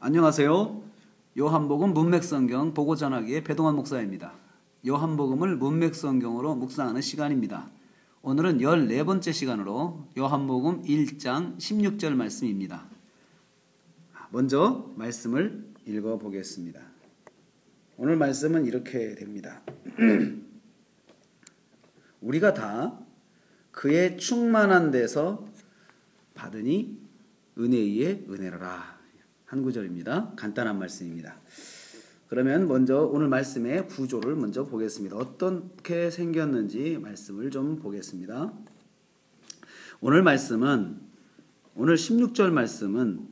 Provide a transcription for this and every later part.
안녕하세요. 요한복음 문맥성경 보고 전하기의 배동환 목사입니다. 요한복음을 문맥성경으로 묵상하는 시간입니다. 오늘은 14번째 시간으로 요한복음 1장 16절 말씀입니다. 먼저 말씀을 읽어보겠습니다. 오늘 말씀은 이렇게 됩니다. 우리가 다 그의 충만한 데서 받으니 은혜 위에 은혜로라. 한 구절입니다. 간단한 말씀입니다. 그러면 먼저 오늘 말씀의 구조를 먼저 보겠습니다. 어떻게 생겼는지 말씀을 좀 보겠습니다. 오늘 16절 말씀은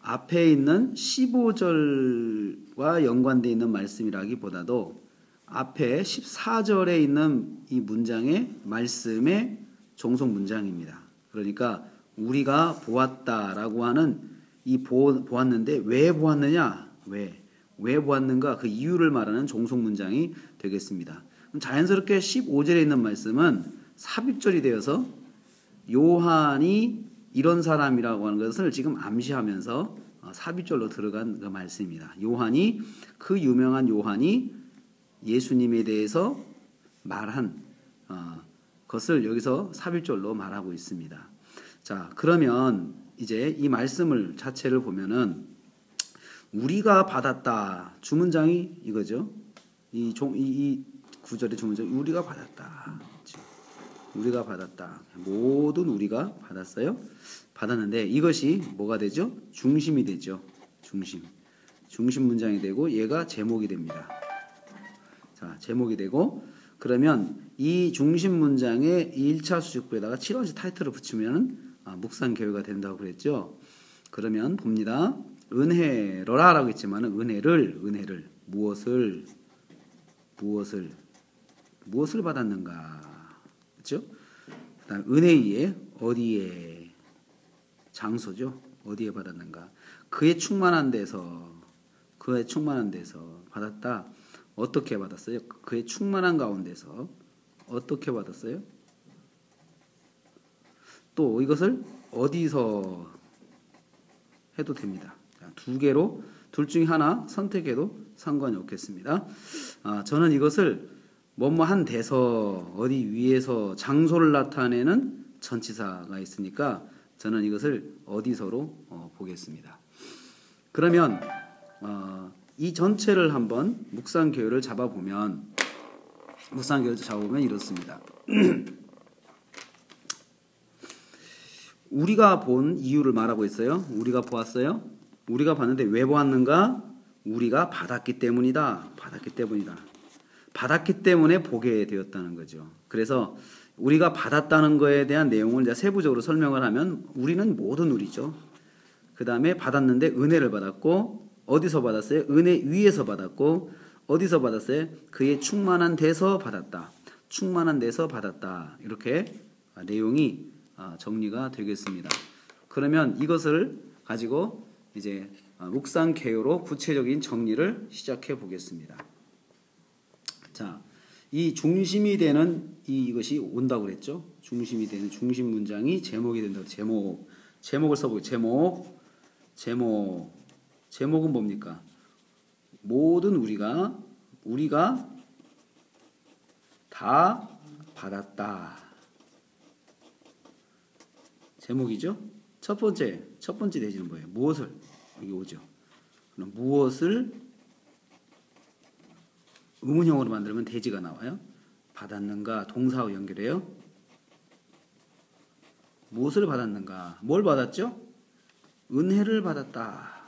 앞에 있는 15절과 연관되어 있는 말씀이라기보다도 앞에 14절에 있는 이 문장의 말씀의 종속 문장입니다. 그러니까 우리가 보았다라고 하는 이 보았는데 왜 보았느냐? 왜 보았는가? 그 이유를 말하는 종속 문장이 되겠습니다. 자연스럽게 15절에 있는 말씀은 삽입절이 되어서 요한이 이런 사람이라고 하는 것을 지금 암시하면서 삽입절로 들어간 그 말씀입니다. 요한이 그 유명한 요한이 예수님에 대해서 말한 것을 여기서 삽입절로 말하고 있습니다. 자, 그러면 이제 이 말씀을 자체를 보면은 우리가 받았다. 주문장이 이거죠. 이 구절의 주문장이 우리가 받았다. 우리가 받았다. 모든 우리가 받았어요. 받았는데 이것이 뭐가 되죠? 중심이 되죠. 중심 문장이 되고 얘가 제목이 됩니다. 자, 제목이 되고 그러면 이 중심 문장에 1차 수직부에다가 7번째 타이틀을 붙이면은 묵상 교회가 된다고 그랬죠. 그러면 봅니다. 은혜로라라고 했지만 은혜를 무엇을 받았는가? 그렇죠? 그다음 은혜 위에 어디에 장소죠? 어디에 받았는가? 그의 충만한 데서 받았다. 어떻게 받았어요? 그의 충만한 가운데서 어떻게 받았어요? 또 이것을 어디서 해도 됩니다. 두 개로 둘 중에 하나 선택해도 상관이 없겠습니다. 저는 이것을 뭐뭐한 데서 어디 위에서 장소를 나타내는 전치사가 있으니까 저는 이것을 어디서로 보겠습니다. 그러면 이 전체를 한번 묵상 교회를 잡아보면 이렇습니다. 우리가 본 이유를 말하고 있어요. 우리가 보았어요. 우리가 봤는데 왜 보았는가? 우리가 받았기 때문이다. 받았기 때문에 보게 되었다는 거죠. 그래서 우리가 받았다는 거에 대한 내용을 이제 세부적으로 설명을 하면 우리는 모든 우리죠. 그 다음에 받았는데 은혜를 받았고 어디서 받았어요? 은혜 위에서 받았고 어디서 받았어요? 그의 충만한 데서 받았다. 이렇게 내용이 정리가 되겠습니다. 그러면 이것을 가지고 이제 묵상 개요로 구체적인 정리를 시작해 보겠습니다. 자, 이 중심이 되는 이것이 온다고 그랬죠. 중심이 되는 중심 문장이 제목이 된다고. 제목을 써보고 제목은 뭡니까? 모든 우리가 다 받았다. 제목이죠. 첫 번째 대지는 뭐예요? 무엇을? 여기 오죠. 그럼 무엇을 의문형으로 만들면 대지가 나와요. 받았는가 동사와 연결해요. 무엇을 받았는가? 뭘 받았죠? 은혜를 받았다.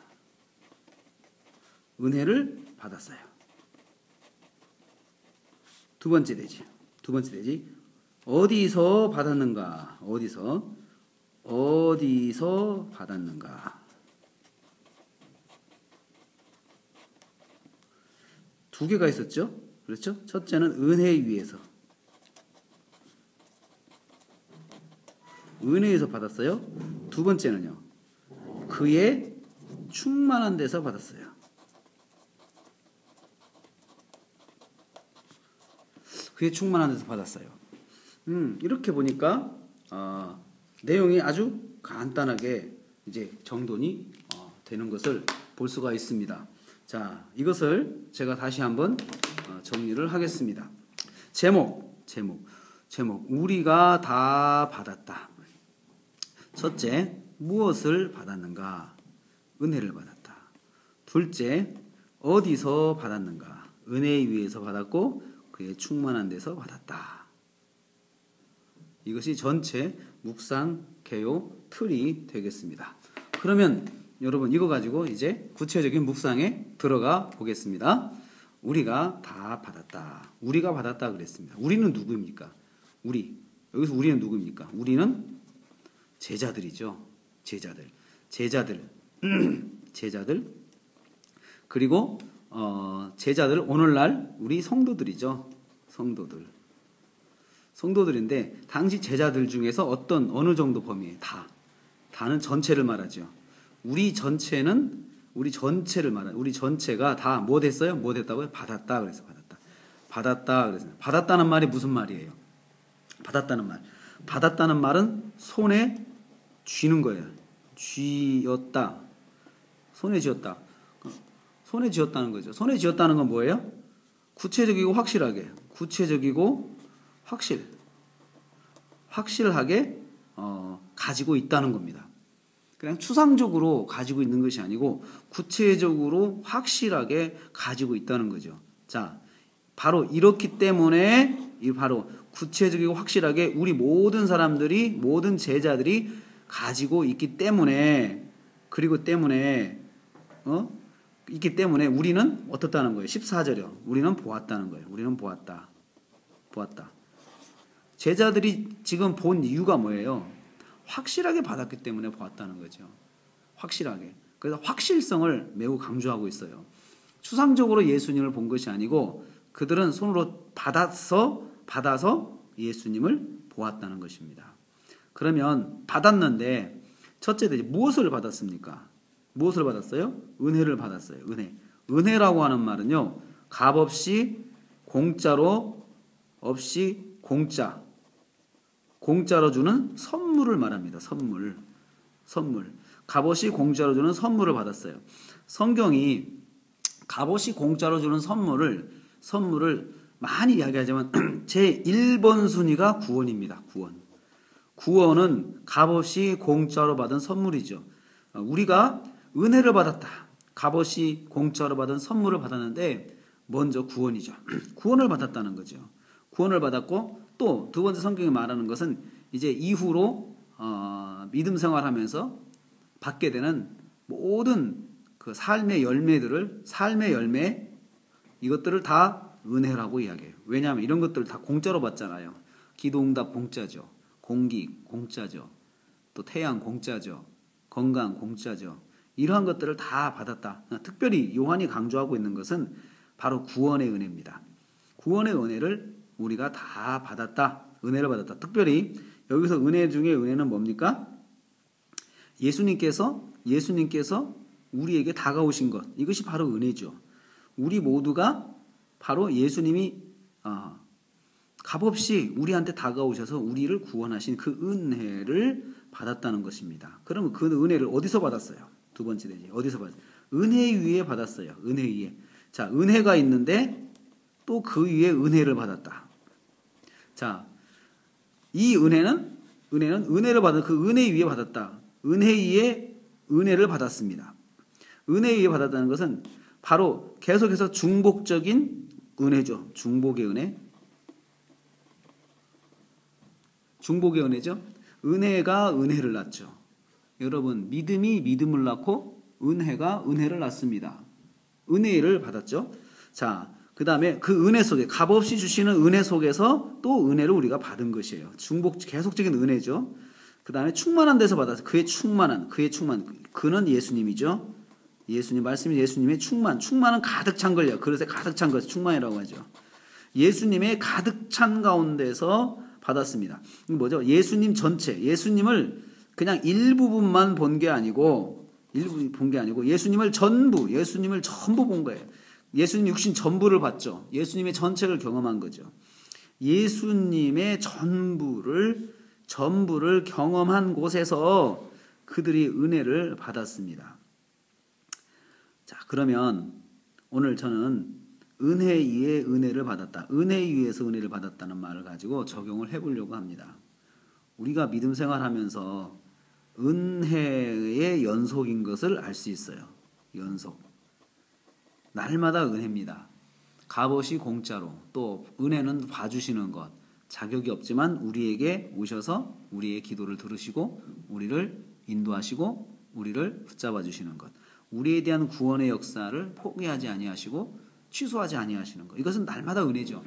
은혜를 받았어요. 두 번째 대지. 어디서 받았는가? 어디서 받았는가? 두 개가 있었죠? 그렇죠? 첫째는 은혜 위에서. 은혜에서 받았어요. 두 번째는요. 그의 충만한 데서 받았어요. 그의 충만한 데서 받았어요. 이렇게 보니까 내용이 아주 간단하게 이제 정돈이 되는 것을 볼 수가 있습니다. 자, 이것을 제가 다시 한번 정리를 하겠습니다. 제목. 우리가 다 받았다. 첫째, 무엇을 받았는가? 은혜를 받았다. 둘째, 어디서 받았는가? 은혜에 의해서 받았고 그의 충만한 데서 받았다. 이것이 전체 묵상 개요 틀이 되겠습니다. 그러면 여러분 이거 가지고 이제 구체적인 묵상에 들어가 보겠습니다. 우리가 다 받았다. 우리가 받았다 그랬습니다. 우리는 누구입니까? 여기서 우리는 누구입니까? 우리는 제자들이죠. 제자들. 그리고 제자들 오늘날 우리 성도들이죠. 성도들인데 당시 제자들 중에서 어느 정도 범위에 다는 전체를 말하죠. 우리 전체를 말하는 우리 전체가 다 뭐 됐어요? 뭐 됐다고요? 받았다 그래서 받았다 그래서 받았다는 말이 무슨 말이에요? 받았다는 말은 손에 쥐는 거예요. 쥐었다. 손에 쥐었다는 거죠. 손에 쥐었다는 건 뭐예요? 구체적이고 확실하게. 확실하게 가지고 있다는 겁니다. 그냥 추상적으로 가지고 있는 것이 아니고 구체적으로 확실하게 가지고 있다는 거죠. 자, 바로 이렇기 때문에 바로 구체적이고 확실하게 우리 모든 제자들이 가지고 있기 때문에 우리는 어떻다는 거예요? 14절이요. 우리는 보았다는 거예요. 우리는 보았다. 제자들이 지금 본 이유가 뭐예요? 확실하게 받았기 때문에 보았다는 거죠. 확실하게. 그래서 확실성을 매우 강조하고 있어요. 추상적으로 예수님을 본 것이 아니고 그들은 손으로 받아서 예수님을 보았다는 것입니다. 그러면 받았는데 첫째 무엇을 받았습니까? 무엇을 받았어요? 은혜를 받았어요. 은혜라고 하는 말은요. 값없이 공짜로 공짜로 주는 선물을 말합니다. 선물. 값없이 공짜로 주는 선물을 받았어요. 성경이 값없이 공짜로 주는 선물을 많이 이야기하지만 제 1번 순위가 구원입니다. 구원은 값없이 공짜로 받은 선물이죠. 우리가 은혜를 받았다. 값없이 공짜로 받은 선물을 받았는데 먼저 구원이죠. 구원을 받았다는 거죠. 구원을 받았고 또 두 번째 성경이 말하는 것은 이제 이후로 믿음 생활하면서 받게 되는 모든 그 삶의 열매 이것들을 다 은혜라고 이야기해요. 왜냐하면 이런 것들을 다 공짜로 받잖아요. 기도응답 공짜죠. 공기 공짜죠. 또 태양 공짜죠. 건강 공짜죠. 이러한 것들을 다 받았다. 특별히 요한이 강조하고 있는 것은 바로 구원의 은혜입니다. 구원의 은혜를 우리가 다 받았다. 은혜를 받았다. 특별히 여기서 은혜 중에 은혜는 뭡니까? 예수님께서 우리에게 다가오신 것. 이것이 바로 은혜죠. 우리 모두가 바로 예수님이 값없이 우리한테 다가오셔서 우리를 구원하신 그 은혜를 받았다는 것입니다. 그러면 그 은혜를 어디서 받았어요? 두 번째 되지. 어디서 받았어요? 은혜 위에 받았어요. 은혜 위에. 자, 은혜가 있는데 또 그 위에 은혜를 받았다. 자, 이 은혜는 은혜를 받은 그 은혜 위에 받았다. 은혜 위에 은혜를 받았습니다. 은혜 위에 받았다는 것은 바로 계속해서 중복적인 은혜죠. 중복의 은혜죠. 은혜가 은혜를 낳죠. 여러분, 믿음이 믿음을 낳고 은혜가 은혜를 낳습니다. 은혜를 받았죠. 자, 그 다음에 그 은혜 속에 값없이 주시는 은혜 속에서 또 은혜를 우리가 받은 것이에요. 계속적인 은혜죠. 그 다음에 충만한 데서 받아서 그의 충만 그는 예수님이죠. 말씀이 예수님의 충만은 가득 찬 걸요. 그릇에 가득 찬 것 충만이라고 하죠. 예수님의 가득 찬 가운데서 받았습니다. 뭐죠? 예수님 전체, 예수님을 그냥 일부분만 본 게 아니고 예수님을 전부 본 거예요. 예수님 육신 전부를 봤죠. 예수님의 전체를 경험한 거죠. 예수님의 전부를 경험한 곳에서 그들이 은혜를 받았습니다. 자, 그러면 오늘 저는 은혜 위에 은혜를 받았다. 은혜 위에서 은혜를 받았다는 말을 가지고 적용을 해보려고 합니다. 우리가 믿음 생활하면서 은혜의 연속인 것을 알 수 있어요. 연속. 날마다 은혜입니다. 값없이 공짜로, 또 은혜는 봐주시는 것, 자격이 없지만 우리에게 오셔서 우리의 기도를 들으시고 우리를 인도하시고 우리를 붙잡아 주시는 것, 우리에 대한 구원의 역사를 포기하지 아니하시고 취소하지 아니하시는 것, 이것은 날마다 은혜죠.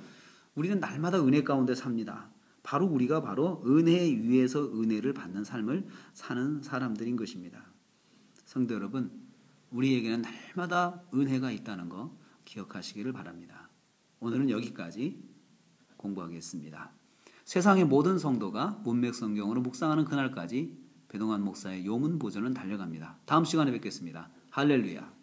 우리는 날마다 은혜 가운데 삽니다. 바로 우리가 바로 은혜 위에서 은혜를 받는 삶을 사는 사람들인 것입니다. 성도 여러분, 우리에게는 날마다 은혜가 있다는 거 기억하시기를 바랍니다. 오늘은 여기까지 공부하겠습니다. 세상의 모든 성도가 문맥 성경으로 묵상하는 그날까지 배동환 목사의 요문 보전은 달려갑니다. 다음 시간에 뵙겠습니다. 할렐루야.